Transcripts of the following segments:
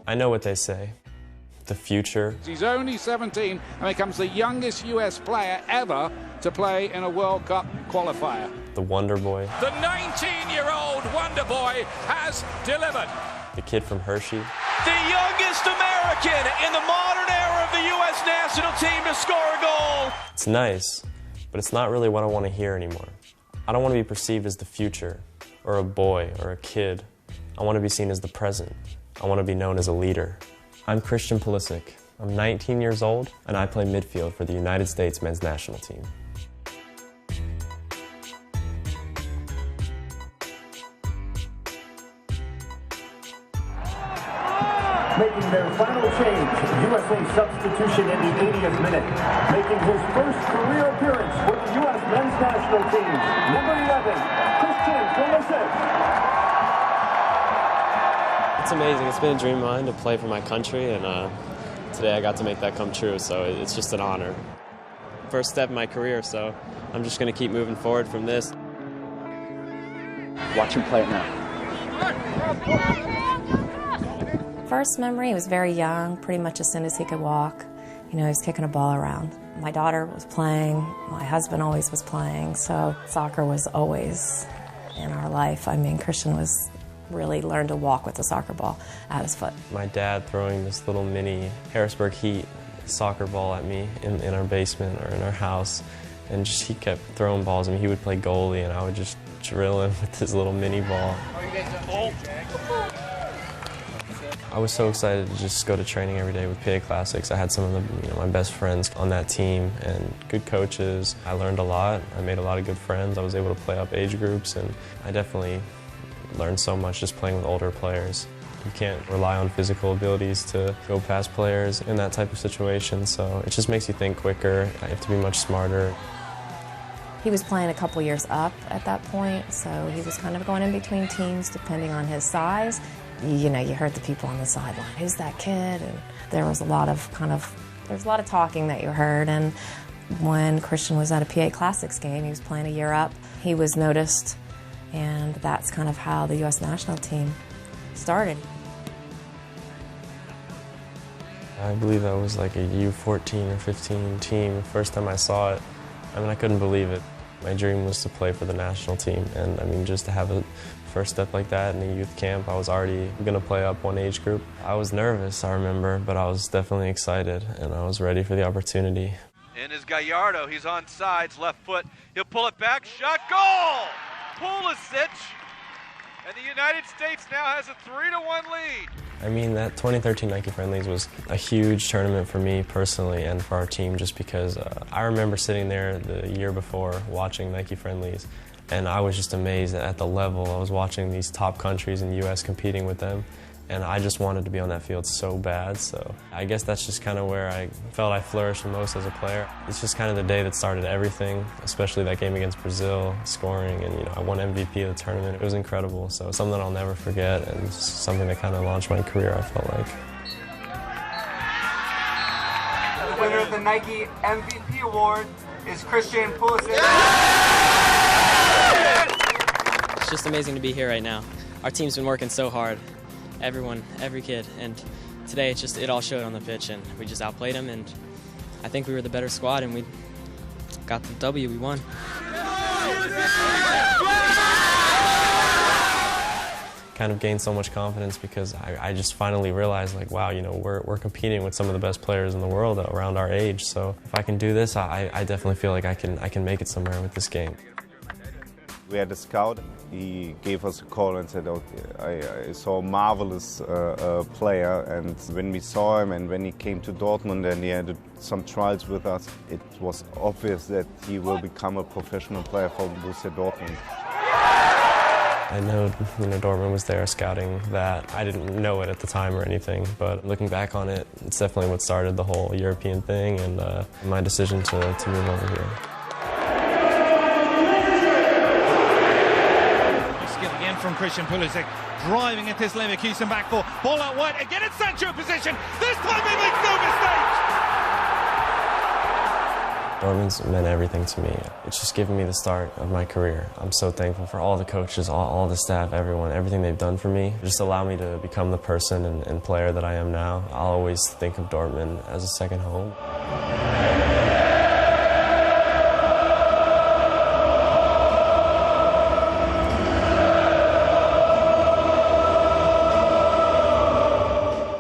I know what they say. The future. He's only 17 and becomes the youngest US player ever to play in a World Cup qualifier. The Wonder Boy. The 19-year-old Wonder Boy has delivered. The kid from Hershey. The youngest American in the modern era of the US national team to score a goal. It's nice, but it's not really what I want to hear anymore. I don't want to be perceived as the future, or a boy, or a kid. I want to be seen as the present. I want to be known as a leader. I'm Christian Pulisic. I'm 19 years old, and I play midfield for the United States men's national team. Making their final change, USA substitution in the 80th minute. Making his first career appearance with the U.S. men's national team, number 11, Christian Pulisic. It's amazing. It's been a dream of mine to play for my country, and today I got to make that come true, so it's just an honor. First step in my career, so I'm just going to keep moving forward from this. Watch him play it now. First memory, he was very young, pretty much as soon as he could walk. You know, he was kicking a ball around. My daughter was playing, my husband always was playing, so soccer was always in our life. I mean, Christian was really learned to walk with the soccer ball at his foot. My dad throwing this little mini Harrisburg Heat soccer ball at me in our basement or in our house, and just he kept throwing balls. I mean, he would play goalie, and I would just drill him with this little mini ball. I was so excited to just go to training every day with PA Classics. I had some of the, my best friends on that team and good coaches. I learned a lot. I made a lot of good friends. I was able to play up age groups, and I definitely learned so much just playing with older players. You can't rely on physical abilities to go past players in that type of situation, so it just makes you think quicker. You have to be much smarter. He was playing a couple years up at that point, so he was kind of going in between teams depending on his size. You know, you heard the people on the sideline, who's that kid? And there was a lot of talking that you heard. And when Christian was at a PA Classics game, he was playing a year up, he was noticed, and that's kind of how the U.S. national team started. I believe that was like a U14 or 15 team. The first time I saw it, I mean, I couldn't believe it. My dream was to play for the national team, and I mean, just to have a first step like that in a youth camp, I was already going to play up one age group. I was nervous, I remember, but I was definitely excited, and I was ready for the opportunity. In is Gallardo, he's on sides, left foot, he'll pull it back, shot, goal! Pulisic, and the United States now has a 3-1 lead. I mean, that 2013 Nike Friendlies was a huge tournament for me personally and for our team, just because I remember sitting there the year before watching Nike Friendlies, and I was just amazed at the level. I was watching these top countries in the U.S. competing with them, and I just wanted to be on that field so bad. So I guess that's just kind of where I felt I flourished the most as a player. It's just kind of the day that started everything, especially that game against Brazil, scoring, and I won MVP of the tournament. It was incredible, so something that I'll never forget, and something that kind of launched my career, I felt like. The winner of the Nike MVP award is Christian Pulisic. It's just amazing to be here right now. Our team's been working so hard. Everyone, every kid, and today it all showed on the pitch, and we just outplayed them, and I think we were the better squad, and we got the W. We won. Kind of gained so much confidence because I just finally realized, like, wow, we're competing with some of the best players in the world around our age. So if I can do this, I definitely feel like I can make it somewhere with this game. We had a scout. He gave us a call and said, okay, I saw a marvelous player, and when we saw him and when he came to Dortmund and he had some trials with us, it was obvious that he will become a professional player for Borussia Dortmund. I know, Dortmund was there scouting that. I didn't know it at the time or anything, but looking back on it, it's definitely what started the whole European thing and my decision to move over here. From Christian Pulisic, driving at this Leverkusen back four, ball out wide, again it's Sancho position, this time he makes no mistake! Dortmund's meant everything to me. It's just given me the start of my career. I'm so thankful for all the coaches, all the staff, everyone, everything they've done for me. Just allow me to become the person and player that I am now. I'll always think of Dortmund as a second home.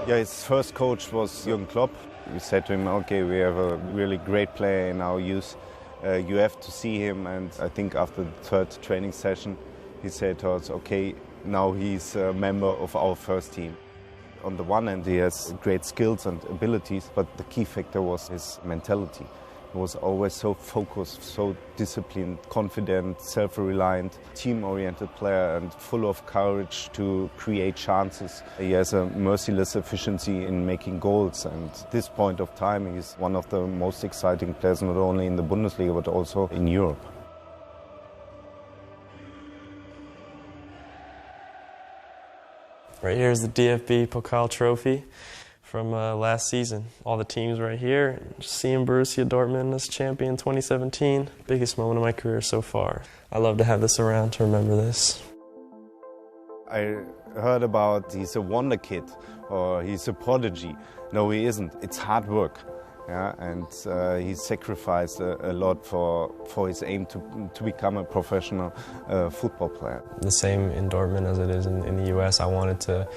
Yeah, his first coach was Jürgen Klopp. We said to him, okay, we have a really great player in our youth. You have to see him. And I think after the third training session, he said to us, okay, now he's a member of our first team. On the one hand, he has great skills and abilities, but the key factor was his mentality. He was always so focused, so disciplined, confident, self-reliant, team-oriented player and full of courage to create chances. He has a merciless efficiency in making goals, and at this point of time he's one of the most exciting players not only in the Bundesliga but also in Europe. Right here is the DFB Pokal trophy from last season. All the teams right here. Just seeing Borussia Dortmund as champion 2017. Biggest moment of my career so far. I love to have this around to remember this. I heard about he's a wonder kid or he's a prodigy. No, he isn't. It's hard work. Yeah, and he sacrificed a lot for his aim to become a professional football player. The same in Dortmund as it is in the US. I wanted to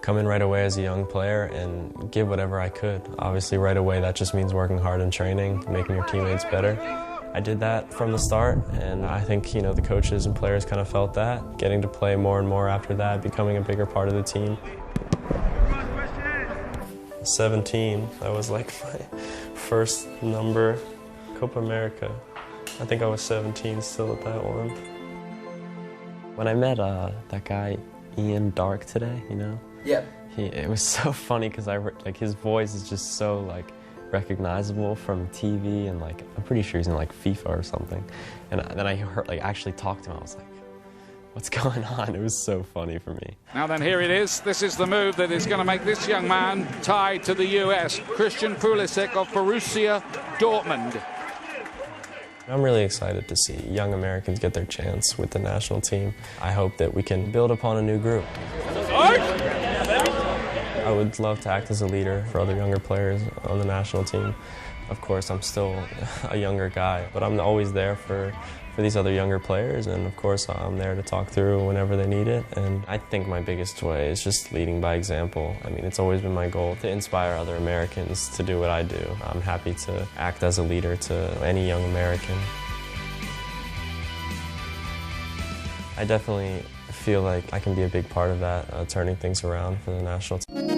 come in right away as a young player and give whatever I could. Obviously right away that just means working hard in training, making your teammates better. I did that from the start, and I think the coaches and players kind of felt that, getting to play more and more after that, becoming a bigger part of the team. 17, that was like my first number, Copa America. I think I was 17 still at that one. When I met that guy Ian Dark today, Yeah. It was so funny because his voice is just so recognizable from TV, and I'm pretty sure he's in FIFA or something. And then I heard actually talked to him. I was like, what's going on? It was so funny for me. Now then, here it is. This is the move that is going to make this young man tied to the US. Christian Pulisic of Borussia Dortmund. I'm really excited to see young Americans get their chance with the national team. I hope that we can build upon a new group. I would love to act as a leader for other younger players on the national team. Of course, I'm still a younger guy, but I'm always there for these other younger players, and of course I'm there to talk through whenever they need it. And I think my biggest way is just leading by example. I mean, it's always been my goal to inspire other Americans to do what I do. I'm happy to act as a leader to any young American. I definitely feel like I can be a big part of that, turning things around for the national team.